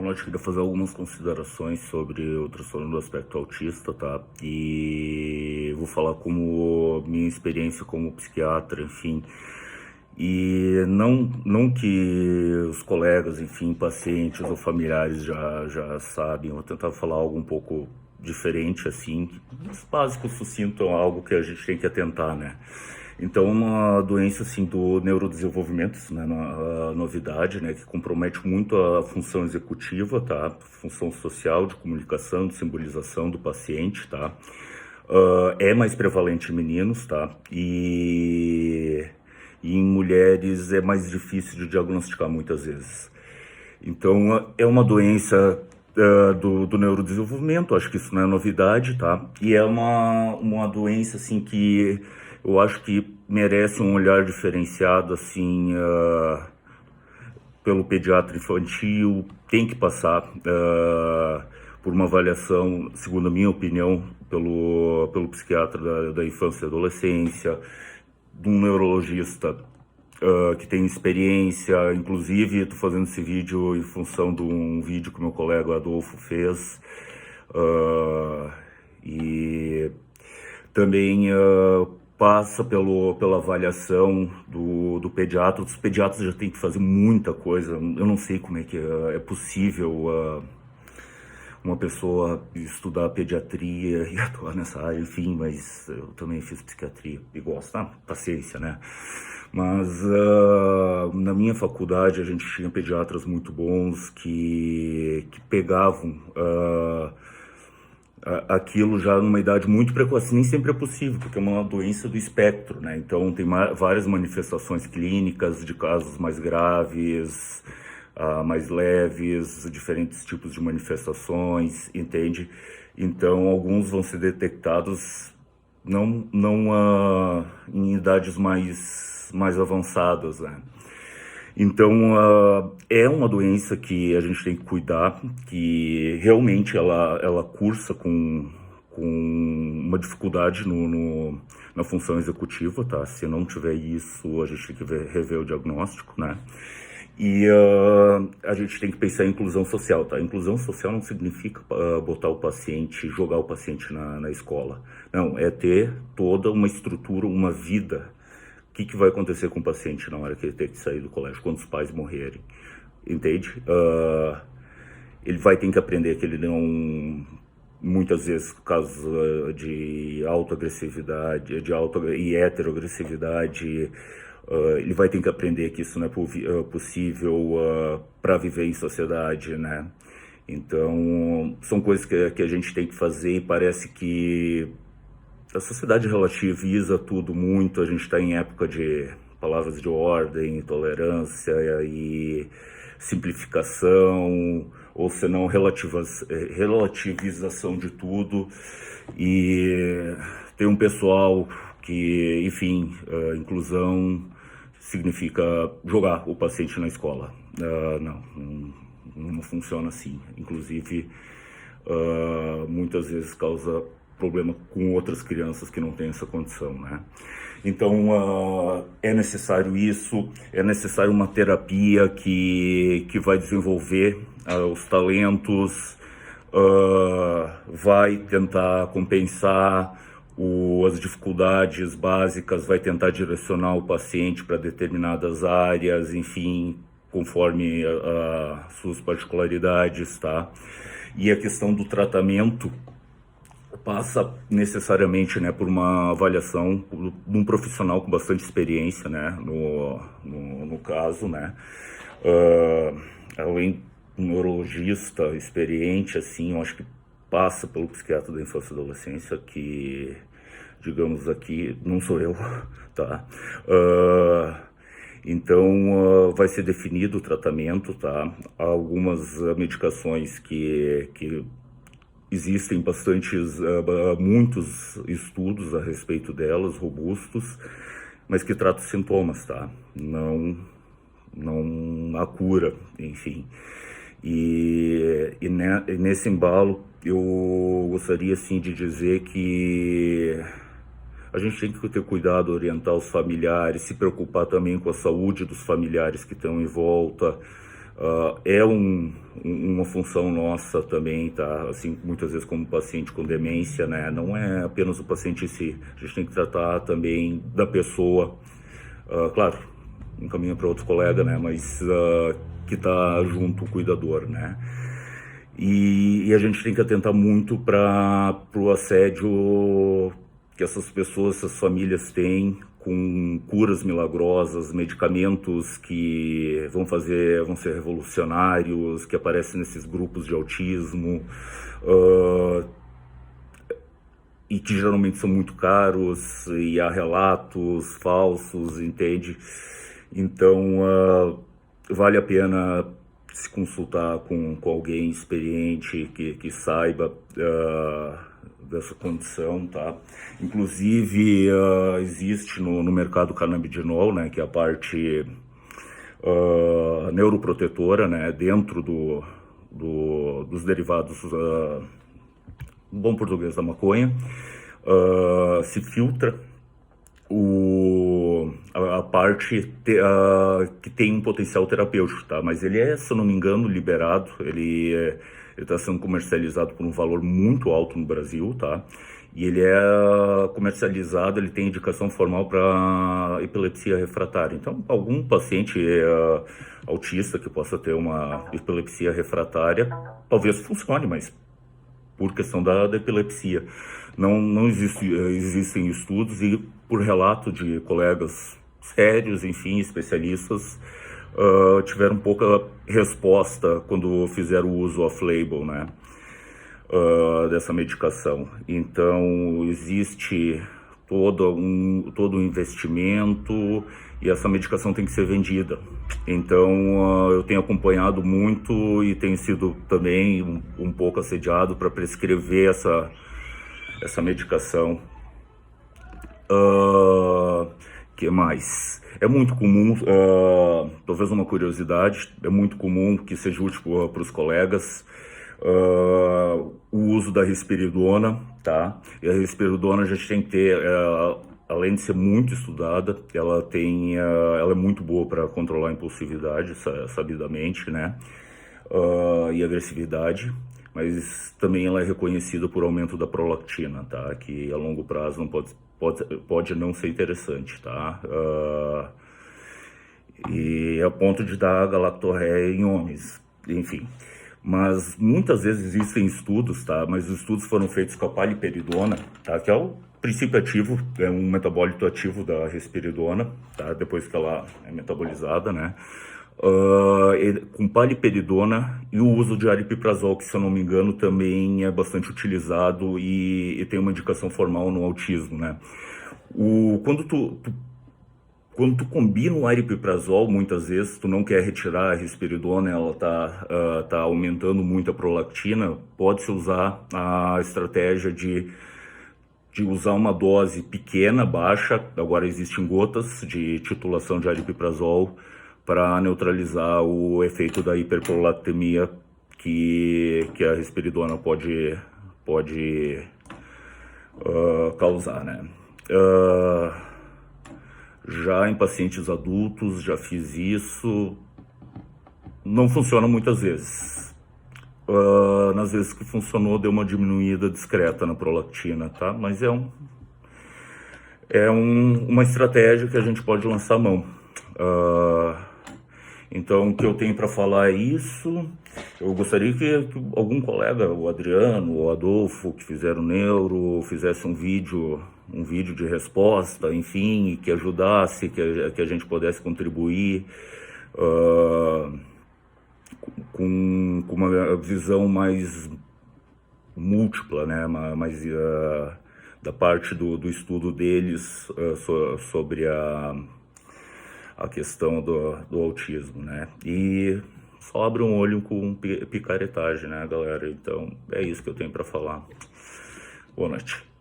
Ronald, queria fazer algumas considerações sobre o transtorno do espectro autista, tá? E vou falar como minha experiência como psiquiatra, enfim. E não que os colegas, enfim, pacientes ou familiares já sabem, eu vou tentar falar algo um pouco diferente, assim, básico, sucinto, algo que a gente tem que atentar, né? Então, uma doença assim do neurodesenvolvimento, isso não é uma novidade, né, que compromete muito a função executiva, tá? Função social, de comunicação, de simbolização do paciente, tá? É mais prevalente em meninos, tá? E em mulheres é mais difícil de diagnosticar muitas vezes. Então, é uma doença do neurodesenvolvimento, acho que isso não é novidade, tá? E é uma doença, assim, que eu acho que merece um olhar diferenciado, assim, pelo pediatra infantil, tem que passar por uma avaliação, segundo a minha opinião, pelo psiquiatra da infância e adolescência, de um neurologista que tem experiência. Inclusive, estou fazendo esse vídeo em função de um vídeo que meu colega Adolfo fez, e também passa pela avaliação do pediatra. Os pediatras já têm que fazer muita coisa. Eu não sei como é que é possível uma pessoa estudar pediatria e atuar nessa área, enfim, mas eu também fiz psiquiatria e gosto, paciência, né? Mas na minha faculdade a gente tinha pediatras muito bons que pegavam aquilo já numa idade muito precoce. Nem sempre é possível, porque é uma doença do espectro, né? Então tem várias manifestações clínicas de casos mais graves, mais leves, diferentes tipos de manifestações, entende? Então alguns vão ser detectados não em idades mais avançadas, né? Então, é uma doença que a gente tem que cuidar, que realmente ela cursa com uma dificuldade na função executiva, tá? Se não tiver isso, a gente tem que rever o diagnóstico, né? E a gente tem que pensar em inclusão social, tá? Inclusão social não significa botar o paciente, jogar o paciente na escola. Não, é ter toda uma estrutura, uma vida. O que vai acontecer com o paciente na hora que ele ter que sair do colégio, quando os pais morrerem, entende? Ele vai ter que aprender que ele não, muitas vezes, casos de autoagressividade, e heteroagressividade, ele vai ter que aprender que isso não é possível para viver em sociedade, né? Então, são coisas que a gente tem que fazer, e parece que a sociedade relativiza tudo muito. A gente está em época de palavras de ordem, tolerância e simplificação, ou senão relativização de tudo. E tem um pessoal que, enfim, inclusão significa jogar o paciente na escola. Não funciona assim. Inclusive, muitas vezes causa problema com outras crianças que não têm essa condição, né? Então, é necessário isso, é necessário uma terapia que vai desenvolver os talentos, vai tentar compensar as dificuldades básicas, vai tentar direcionar o paciente para determinadas áreas, enfim, conforme suas particularidades, tá? E a questão do tratamento passa necessariamente, né, por uma avaliação de um profissional com bastante experiência, né, no caso, né, além de um neurologista experiente, assim, eu acho que passa pelo psiquiatra da infância e adolescência, que, digamos aqui, não sou eu, tá? Então, vai ser definido o tratamento, tá? Há algumas medicações que existem muitos estudos a respeito delas, robustos, mas que tratam sintomas, tá? Não a cura, enfim. E nesse embalo, eu gostaria, assim, de dizer que a gente tem que ter cuidado, orientar os familiares, se preocupar também com a saúde dos familiares que estão em volta, É uma função nossa também, tá? Assim, muitas vezes como paciente com demência, né? Não é apenas o paciente em si, a gente tem que tratar também da pessoa, claro, encaminha para outro colega, né? Mas que está junto, o cuidador, né? E a gente tem que atentar muito para o assédio que essas pessoas, essas famílias têm, com curas milagrosas, medicamentos que vão ser revolucionários, que aparecem nesses grupos de autismo, e que geralmente são muito caros, e há relatos falsos, entende? Então, vale a pena se consultar com alguém experiente que saiba dessa condição, tá? Inclusive, existe no mercado canabidinol, né, que é a parte neuroprotetora, né, dentro dos derivados, bom português, da maconha, se filtra a parte que tem um potencial terapêutico, tá? Mas ele é, se eu não me engano, liberado, ele está sendo comercializado por um valor muito alto no Brasil, tá? E ele é comercializado, ele tem indicação formal para epilepsia refratária. Então, algum paciente autista que possa ter uma epilepsia refratária, talvez funcione, mas por questão da epilepsia. Não existem estudos, e por relato de colegas sérios, enfim, especialistas, tiveram pouca resposta quando fizeram o uso off-label, né, dessa medicação. Então, existe todo um investimento, e essa medicação tem que ser vendida. Então, eu tenho acompanhado muito e tenho sido também um pouco assediado para prescrever essa medicação. Que mais? É muito comum, talvez uma curiosidade, é muito comum que seja útil para os colegas, o uso da risperidona, tá? E a risperidona a gente tem que ter, além de ser muito estudada, ela é muito boa para controlar a impulsividade, sabidamente, né? E agressividade, mas também ela é reconhecida por aumento da prolactina, tá? Que a longo prazo não pode não ser interessante, tá? E a ponto de dar galactorreia em homens, enfim. Mas muitas vezes existem estudos, tá? Mas os estudos foram feitos com a paliperidona, tá? Que é o princípio ativo, é um metabólito ativo da risperidona, tá? Depois que ela é metabolizada, né? Com paliperidona e o uso de aripiprazol, que, se eu não me engano, também é bastante utilizado e tem uma indicação formal no autismo, né? Quando tu combina o aripiprazol, muitas vezes tu não quer retirar a risperidona, ela tá aumentando muito a prolactina, pode-se usar a estratégia de usar uma dose pequena, baixa, agora existem gotas de titulação de aripiprazol, para neutralizar o efeito da hiperprolactemia que a risperidona pode causar, né? Já em pacientes adultos, já fiz isso, não funciona muitas vezes. Nas vezes que funcionou, deu uma diminuída discreta na prolactina, tá? Mas é uma estratégia que a gente pode lançar a mão. Então, o que eu tenho para falar é isso. Eu gostaria que algum colega, o Adriano, o Adolfo, que fizeram neuro, fizesse um vídeo de resposta, enfim, que ajudasse, que a gente pudesse contribuir com uma visão mais múltipla, né, mais da parte do estudo deles sobre a questão do autismo, né? E só abre um olho com picaretagem, né, galera? Então, é isso que eu tenho para falar. Boa noite.